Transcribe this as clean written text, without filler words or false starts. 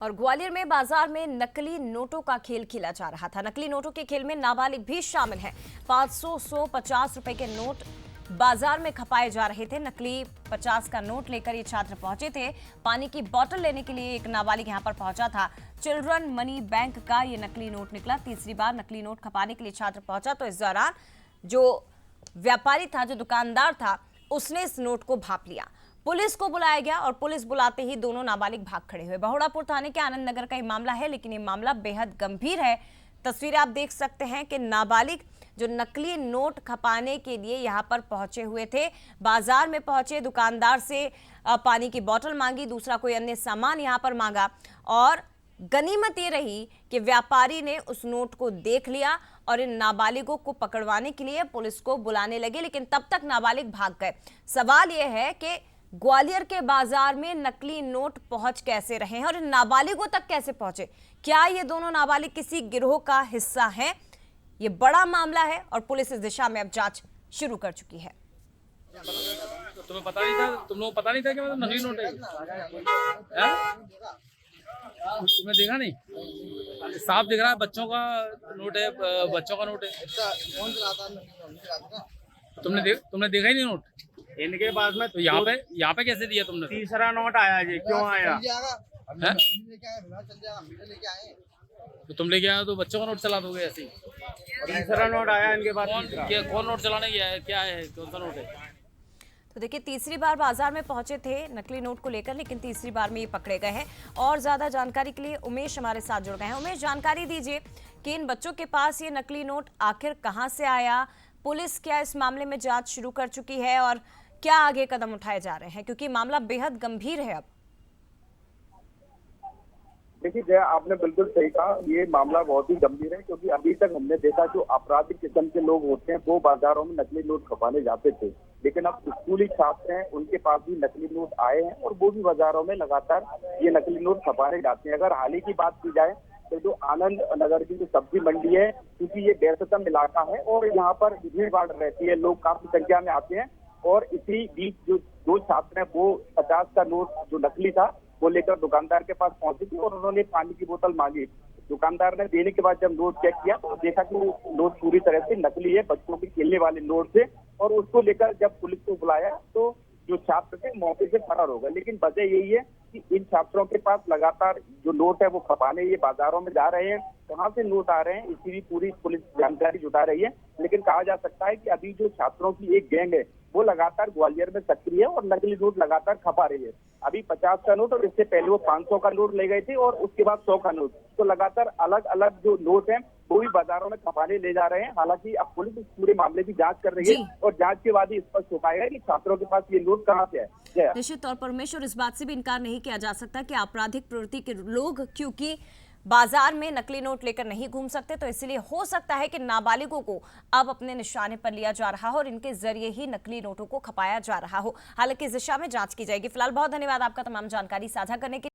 और ग्वालियर में बाजार में नकली नोटों का खेल खेला जा रहा था। नकली नोटों के खेल में नाबालिग भी शामिल हैं। 500, 100, 50 रुपए के नोट बाजार में खपाए जा रहे थे। नकली 50 का नोट लेकर ये छात्र पहुंचे थे। पानी की बोतल लेने के लिए एक नाबालिग यहां पर पहुंचा था। चिल्ड्रन मनी बैंक का ये नकली नोट निकला। तीसरी बार नकली नोट खपाने के लिए छात्र पहुंचा तो इस दौरान जो व्यापारी था, जो दुकानदार था, उसने इस नोट को भांप लिया। पुलिस को बुलाया गया और पुलिस बुलाते ही दोनों नाबालिग भाग खड़े हुए। बहुड़ापुर थाने के आनंद नगर का ये मामला है, लेकिन ये मामला बेहद गंभीर है। तस्वीरें आप देख सकते हैं कि नाबालिग जो नकली नोट खपाने के लिए यहां पर पहुंचे हुए थे, बाजार में पहुंचे, दुकानदार से पानी की बोतल मांगी, दूसरा कोई अन्य सामान यहां पर मांगा और गनीमत ये रही कि व्यापारी ने उस नोट को देख लिया और इन नाबालिगों को पकड़वाने के लिए पुलिस को बुलाने लगे, लेकिन तब तक नाबालिग भाग गए। सवाल यह है कि ग्वालियर के बाजार में नकली नोट पहुंच कैसे रहे हैं और इन नाबालिगों तक कैसे पहुंचे? क्या ये दोनों नाबालिग किसी गिरोह का हिस्सा हैं? ये बड़ा मामला है और पुलिस इस दिशा में अब जांच शुरू कर चुकी है। तुम्हें पता नहीं था? तुम लोगों को पता नहीं था कि मतलब नकली नोट है? तुमने देखा नहीं? साफ दिख रहा है, बच्चों का नोट है, बच्चों का नोट है। तुमने देखा ही नहीं नोट? इनके पास में तो यहाँ पे कैसे दिया तुमने? तीसरा नोट आया जी, क्यों आया? है? तो तुम लेके आए तो बच्चों का नोट चला दोगे ऐसे ही? तीसरा नोट आया इनके पास। कौन नोट चलाने गया है? क्या है, कौन सा नोट है? तो देखिए, तीसरी बार बाजार में पहुंचे थे नकली नोट को लेकर, लेकिन तीसरी बार में ये पकड़े गए हैं। और ज्यादा जानकारी के लिए उमेश हमारे साथ जुड़ गए हैं। उमेश, जानकारी दीजिए कि इन बच्चों के पास ये नकली नोट आखिर कहां से आया? पुलिस क्या इस मामले में जांच शुरू कर चुकी है और क्या आगे कदम उठाए जा रहे हैं, क्योंकि मामला बेहद गंभीर है? अब देखिए जया, आपने बिल्कुल सही कहा, ये मामला बहुत ही गंभीर है, क्योंकि अभी तक हमने देखा जो आपराधिक किस्म के लोग होते हैं वो बाजारों में नकली नोट खपाने जाते थे, लेकिन अब स्कूली छात्र हैं, उनके पास भी नकली नोट आए हैं और वो भी बाजारों में लगातार ये नकली नोट खपाने जाते हैं। अगर हाल ही की बात की जाए तो जो आनंद नगर की जो सब्जी मंडी है, क्योंकि ये व्यस्ततम इलाका है और यहाँ पर भीड़ भाड़ रहती है, लोग काफी संख्या में आते हैं और इसी बीच जो दो छात्र हैं वो 50 का नोट जो नकली था वो लेकर दुकानदार के पास पहुंचे थे और उन्होंने पानी की बोतल मांगी। दुकानदार ने देने के बाद जब नोट चेक किया तो देखा कि वो नोट पूरी तरह से नकली है, बच्चों के खेलने वाले नोट थे, और उसको लेकर जब पुलिस को बुलाया तो जो छात्र थे मौके से फरार हो गए। लेकिन वजह यही है कि इन छात्रों के पास लगातार जो नोट है वो खपाने ये बाजारों में जा रहे हैं, कहाँ से नोट आ रहे हैं इसकी भी पूरी पुलिस जानकारी जुटा रही है। लेकिन कहा जा सकता है कि अभी जो छात्रों की एक गैंग है वो लगातार ग्वालियर में सक्रिय है और नकली नोट लगातार खपा रही है। अभी 50 का नोट और इससे पहले वो 500 का नोट ले गए थे और उसके बाद 100 का नोट, तो लगातार अलग अलग जो नोट हैं वो भी बाजारों में खपाने ले जा रहे हैं। हालांकि अब पुलिस इस पूरे मामले की जांच कर रही है और जांच के बाद ही स्पष्ट हो पाएगा कि छात्रों के पास ये नोट कहां से है। निश्चित तौर पर उमेश, और इस बात से भी इनकार नहीं किया जा सकता कि आपराधिक प्रवृत्ति के लोग क्योंकि बाजार में नकली नोट लेकर नहीं घूम सकते, तो इसलिए हो सकता है कि नाबालिगों को अब अपने निशाने पर लिया जा रहा हो और इनके जरिए ही नकली नोटों को खपाया जा रहा हो। हालांकि इस दिशा में जांच की जाएगी। फिलहाल बहुत धन्यवाद आपका तमाम जानकारी साझा करने के